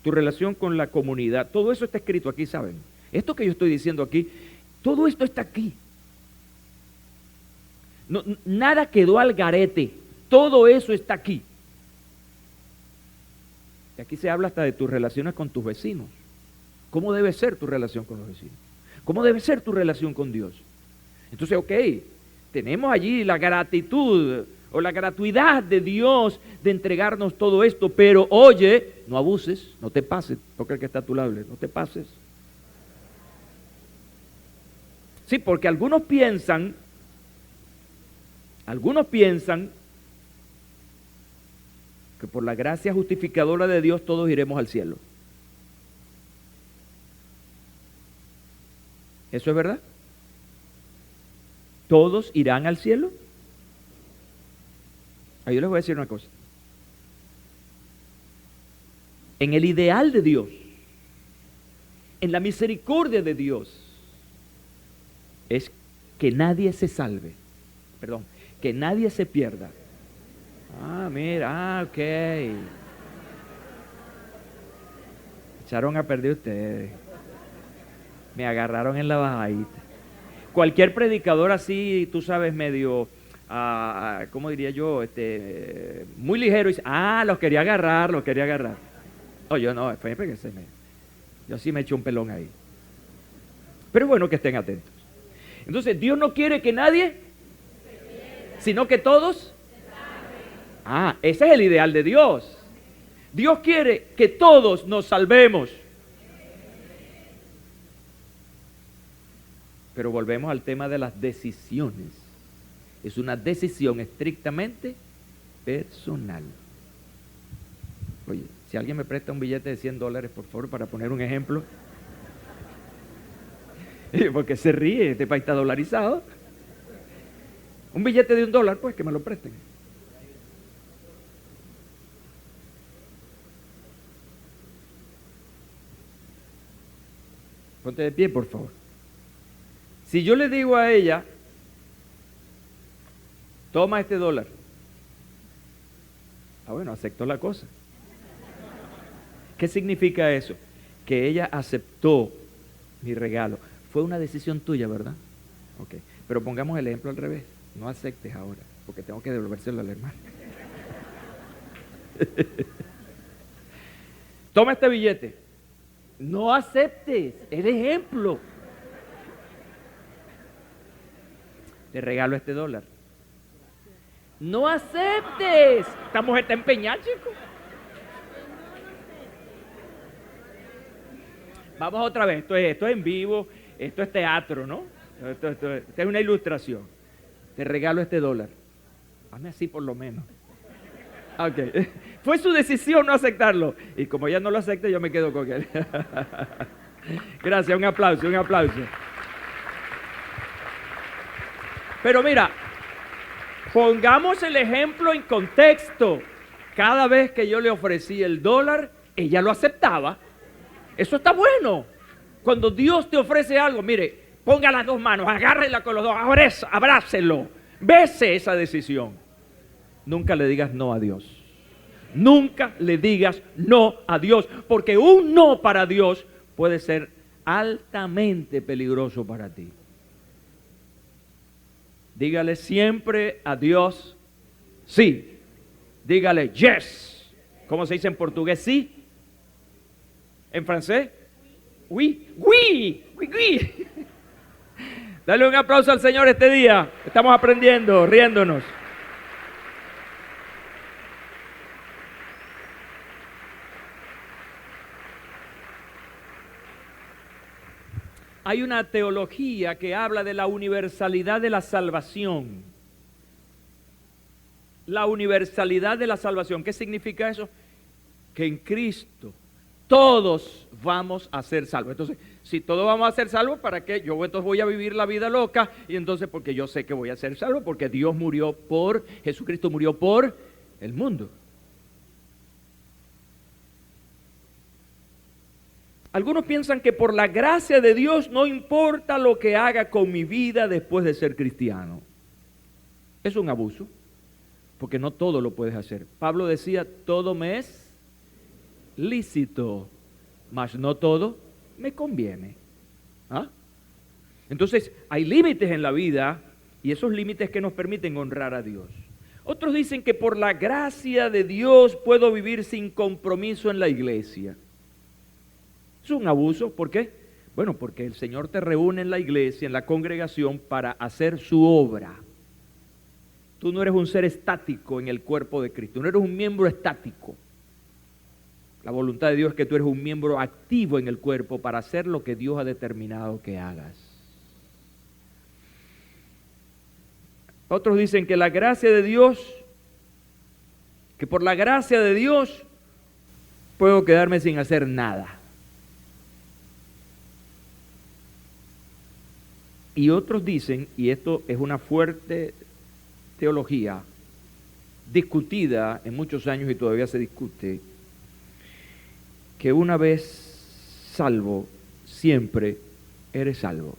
[SPEAKER 3] tu relación con la comunidad. Todo eso está escrito aquí, ¿saben? Esto que yo estoy diciendo aquí, todo esto está aquí. No, nada quedó al garete, todo eso está aquí. Y aquí se habla hasta de tus relaciones con tus vecinos. ¿Cómo debe ser tu relación con los vecinos? ¿Cómo debe ser tu relación con Dios? Entonces, ok, tenemos allí la gratitud o la gratuidad de Dios de entregarnos todo esto, pero oye, no abuses, no te pases, toca el que está a tu lado, no te pases. Sí, porque algunos piensan que por la gracia justificadora de Dios todos iremos al cielo. ¿Eso es verdad? ¿Todos irán al cielo? Yo les voy a decir una cosa. En el ideal de Dios, en la misericordia de Dios, es que nadie se salve. Perdón, que nadie se pierda. Mira, ok. Echaron a perder ustedes. Me agarraron en la bajadita. Cualquier predicador así, tú sabes, medio, ¿cómo diría yo? Muy ligero, dice, los quería agarrar. No, yo no, yo sí me eché un pelón ahí. Pero es bueno que estén atentos. Entonces, Dios no quiere que nadie, sino que todos. Ese es el ideal de Dios. Dios quiere que todos nos salvemos. Pero volvemos al tema de las decisiones. Es una decisión estrictamente personal. Oye, si alguien me presta un billete de $100, por favor, para poner un ejemplo. Porque se ríe, este país está dolarizado. Un billete de $1, pues que me lo presten. Ponte de pie, por favor. Si yo le digo a ella, toma este $1. Bueno, aceptó la cosa. ¿Qué significa eso? Que ella aceptó mi regalo. Fue una decisión tuya, ¿verdad? Ok. Pero pongamos el ejemplo al revés. No aceptes ahora, porque tengo que devolvérselo al hermano. Toma este billete. No aceptes el ejemplo. Te regalo este $1. No aceptes. Esta mujer está empeñada, chico. Vamos otra vez. Esto es en vivo. Esto es teatro, ¿no? Esto es una ilustración. Te regalo este $1. Hazme así por lo menos. Ok. Fue su decisión no aceptarlo. Y como ella no lo acepta, yo me quedo con él. Gracias, un aplauso. Pero mira, pongamos el ejemplo en contexto. Cada vez que yo le ofrecí el $1, ella lo aceptaba. Eso está bueno. Cuando Dios te ofrece algo, mire, ponga las dos manos, agárrela con los dos, abrácelo, bese esa decisión. Nunca le digas no a Dios. Nunca le digas no a Dios, porque un no para Dios puede ser altamente peligroso para ti. Dígale siempre a Dios sí. Dígale yes. ¿Cómo se dice en portugués sí? ¿En francés? Oui, oui, oui, oui. Dale un aplauso al Señor este día. Estamos aprendiendo, riéndonos. Hay una teología que habla de la universalidad de la salvación. La universalidad de la salvación. ¿Qué significa eso? Que en Cristo todos vamos a ser salvos. Entonces, si todos vamos a ser salvos, ¿para qué? Yo entonces voy a vivir la vida loca, y entonces porque yo sé que voy a ser salvo, porque Jesucristo murió por el mundo. Algunos piensan que por la gracia de Dios no importa lo que haga con mi vida después de ser cristiano. Es un abuso, porque no todo lo puedes hacer. Pablo decía, todo me es lícito, mas no todo me conviene. Entonces, hay límites en la vida, y esos límites que nos permiten honrar a Dios. Otros dicen que por la gracia de Dios puedo vivir sin compromiso en la iglesia. Es un abuso, ¿por qué? Bueno, porque el Señor te reúne en la iglesia, en la congregación, para hacer su obra. Tú no eres un ser estático en el cuerpo de Cristo, no eres un miembro estático. La voluntad de Dios es que tú eres un miembro activo en el cuerpo para hacer lo que Dios ha determinado que hagas. Otros dicen que la gracia de Dios, que por la gracia de Dios puedo quedarme sin hacer nada. Y otros dicen, y esto es una fuerte teología, discutida en muchos años y todavía se discute, que una vez salvo, siempre eres salvo.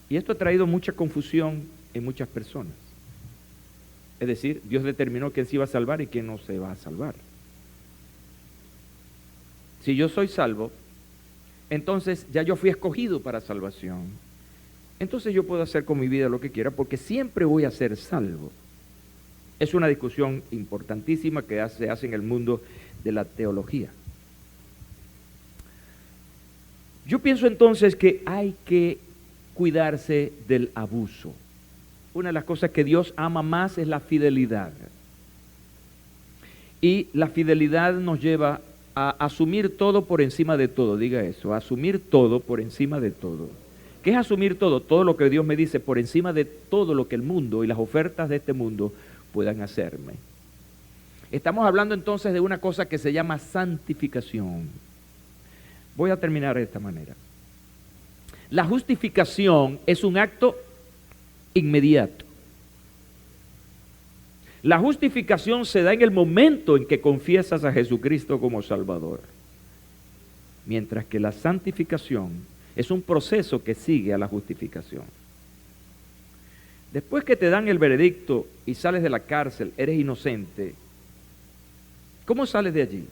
[SPEAKER 3] Y esto ha traído mucha confusión en muchas personas. Es decir, Dios determinó quién se iba a salvar y quién no se va a salvar. Si yo soy salvo, entonces ya yo fui escogido para salvación. Entonces yo puedo hacer con mi vida lo que quiera porque siempre voy a ser salvo. Es una discusión importantísima que se hace en el mundo de la teología. Yo pienso entonces que hay que cuidarse del abuso. Una de las cosas que Dios ama más es la fidelidad. Y la fidelidad nos lleva a asumir todo por encima de todo. Diga eso, asumir todo por encima de todo. ¿Qué es asumir todo? Todo lo que Dios me dice por encima de todo lo que el mundo y las ofertas de este mundo puedan hacerme. Estamos hablando entonces de una cosa que se llama santificación. Voy a terminar de esta manera. La justificación es un acto inmediato. La justificación se da en el momento en que confiesas a Jesucristo como Salvador. Mientras que la santificación es un proceso que sigue a la justificación. Después que te dan el veredicto y sales de la cárcel, eres inocente. ¿Cómo sales de allí?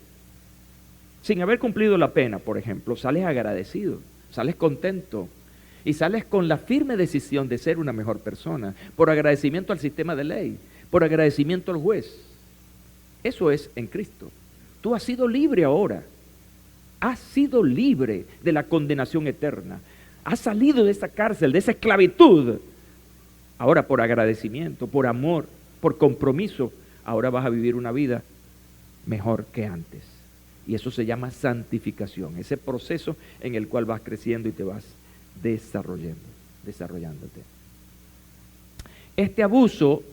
[SPEAKER 3] Sin haber cumplido la pena, por ejemplo, sales agradecido, sales contento y sales con la firme decisión de ser una mejor persona, por agradecimiento al sistema de ley, por agradecimiento al juez. Eso es en Cristo. Tú has sido libre ahora. Has sido libre de la condenación eterna. Has salido de esa cárcel, de esa esclavitud. Ahora por agradecimiento, por amor, por compromiso, ahora vas a vivir una vida mejor que antes. Y eso se llama santificación, ese proceso en el cual vas creciendo y te vas desarrollándote. Este abuso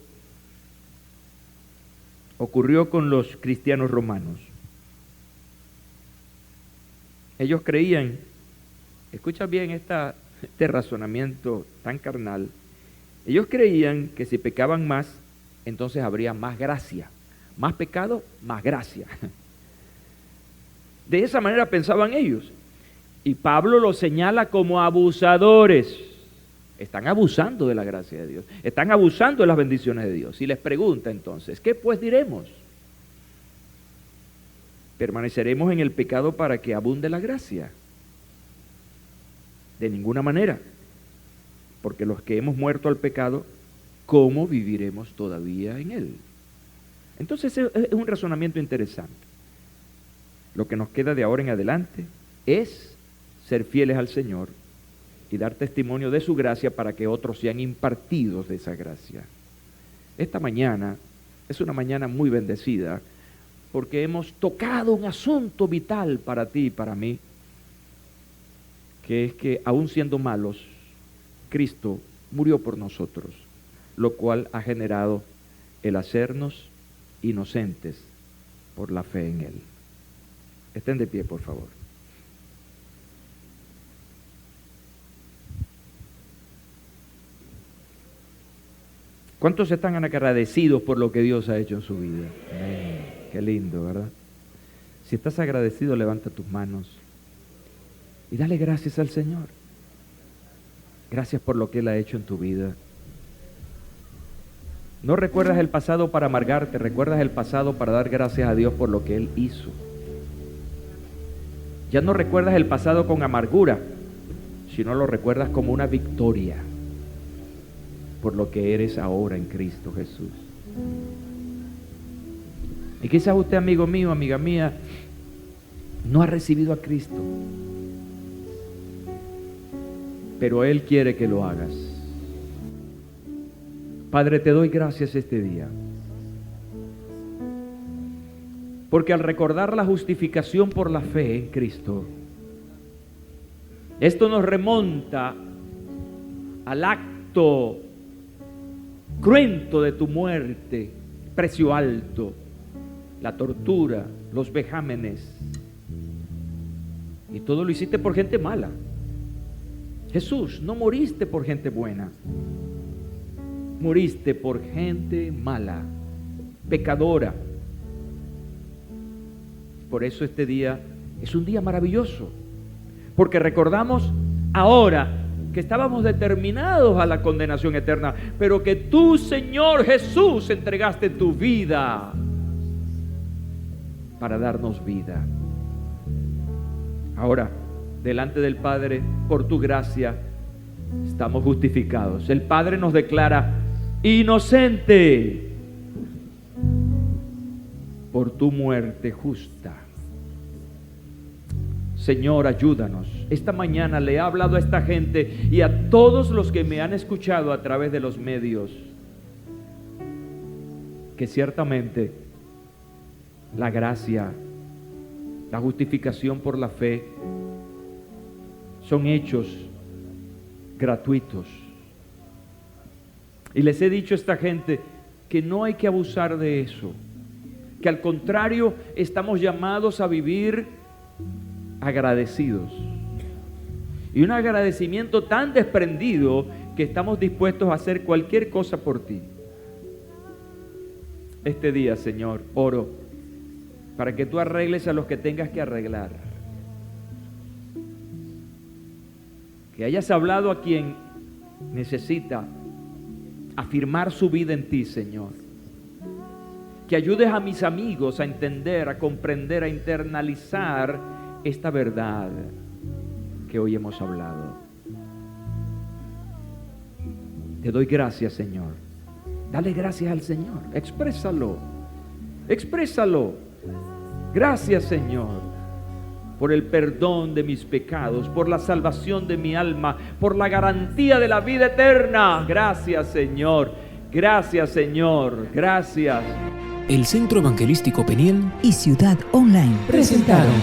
[SPEAKER 3] ocurrió con los cristianos romanos. Ellos creían, escucha bien este razonamiento tan carnal, ellos creían que si pecaban más, entonces habría más gracia. Más pecado, más gracia. De esa manera pensaban ellos. Y Pablo los señala como abusadores. Están abusando de la gracia de Dios. Están abusando de las bendiciones de Dios. Y les pregunta entonces, ¿qué pues diremos? ¿Permaneceremos en el pecado para que abunde la gracia? De ninguna manera. Porque los que hemos muerto al pecado, ¿cómo viviremos todavía en él? Entonces es un razonamiento interesante. Lo que nos queda de ahora en adelante es ser fieles al Señor y dar testimonio de su gracia para que otros sean impartidos de esa gracia. Esta mañana es una mañana muy bendecida porque hemos tocado un asunto vital para ti y para mí, que es que aún siendo malos, Cristo murió por nosotros, lo cual ha generado el hacernos inocentes por la fe en Él. Estén de pie, por favor. ¿Cuántos están agradecidos por lo que Dios ha hecho en su vida? Amén. Qué lindo, ¿verdad? Si estás agradecido, levanta tus manos y dale gracias al Señor. Gracias por lo que Él ha hecho en tu vida. No recuerdas el pasado para amargarte, recuerdas el pasado para dar gracias a Dios por lo que Él hizo. Ya no recuerdas el pasado con amargura, sino lo recuerdas como una victoria por lo que eres ahora en Cristo Jesús. Y quizás usted, amigo mío, amiga mía, no ha recibido a Cristo, pero Él quiere que lo hagas. Padre, te doy gracias este día, porque al recordar la justificación por la fe en Cristo, esto nos remonta al acto costo cruento de tu muerte, precio alto, la tortura, los vejámenes. Y todo lo hiciste por gente mala. Jesús, no moriste por gente buena. Moriste por gente mala, pecadora. Por eso este día es un día maravilloso, porque recordamos ahora que estábamos determinados a la condenación eterna, pero que tú, Señor Jesús, entregaste tu vida para darnos vida. Ahora, delante del Padre, por tu gracia, estamos justificados. El Padre nos declara inocente por tu muerte justa. Señor, ayúdanos. Esta mañana le he hablado a esta gente y a todos los que me han escuchado a través de los medios, que ciertamente la gracia, la justificación por la fe, son hechos gratuitos. Y les he dicho a esta gente que no hay que abusar de eso, que al contrario estamos llamados a vivir agradecidos, y un agradecimiento tan desprendido que estamos dispuestos a hacer cualquier cosa por ti. Este día, Señor, oro para que tú arregles a los que tengas que arreglar, que hayas hablado a quien necesita afirmar su vida en ti, Señor, que ayudes a mis amigos a entender, a comprender, a internalizar esta verdad que hoy hemos hablado. Te doy gracias, Señor. Dale gracias al Señor. Exprésalo. Exprésalo. Gracias, Señor, por el perdón de mis pecados, por la salvación de mi alma, por la garantía de la vida eterna. Gracias, Señor. Gracias, Señor. Gracias.
[SPEAKER 1] El Centro Evangelístico Peniel
[SPEAKER 2] y Ciudad Online
[SPEAKER 1] presentaron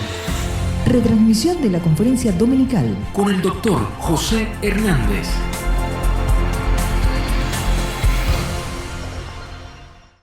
[SPEAKER 2] retransmisión de la conferencia dominical
[SPEAKER 1] con el doctor José Hernández.